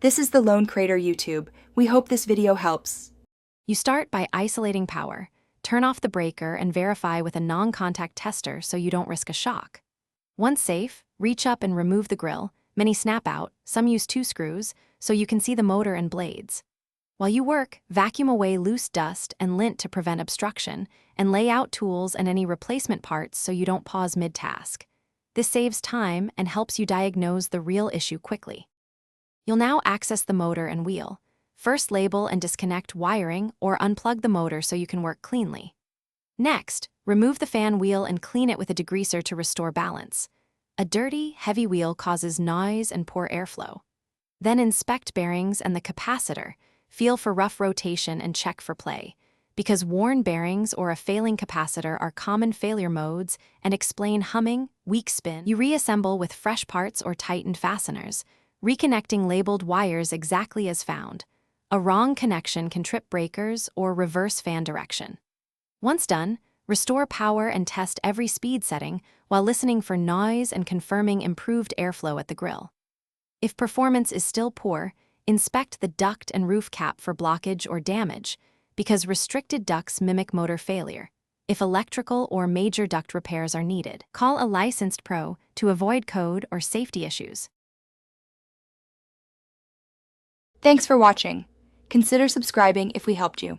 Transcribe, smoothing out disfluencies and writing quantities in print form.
This is the Lone Crater YouTube. We hope this video helps. You start by isolating power. Turn off the breaker and verify with a non-contact tester so you don't risk a shock. Once safe, reach up and remove the grill. Many snap out, some use 2 screws, so you can see the motor and blades. While you work, vacuum away loose dust and lint to prevent obstruction, and lay out tools and any replacement parts so you don't pause mid-task. This saves time and helps you diagnose the real issue quickly. You'll now access the motor and wheel. First, label and disconnect wiring or unplug the motor so you can work cleanly. Next, remove the fan wheel and clean it with a degreaser to restore balance. A dirty, heavy wheel causes noise and poor airflow. Then inspect bearings and the capacitor. Feel for rough rotation and check for play, because worn bearings or a failing capacitor are common failure modes and explain humming, weak spin. You reassemble with fresh parts or tightened fasteners, reconnecting labeled wires exactly as found. A wrong connection can trip breakers or reverse fan direction. Once done, restore power and test every speed setting while listening for noise and confirming improved airflow at the grill. If performance is still poor, inspect the duct and roof cap for blockage or damage, because restricted ducts mimic motor failure. If electrical or major duct repairs are needed, call a licensed pro to avoid code or safety issues. Thanks for watching. Consider subscribing if we helped you.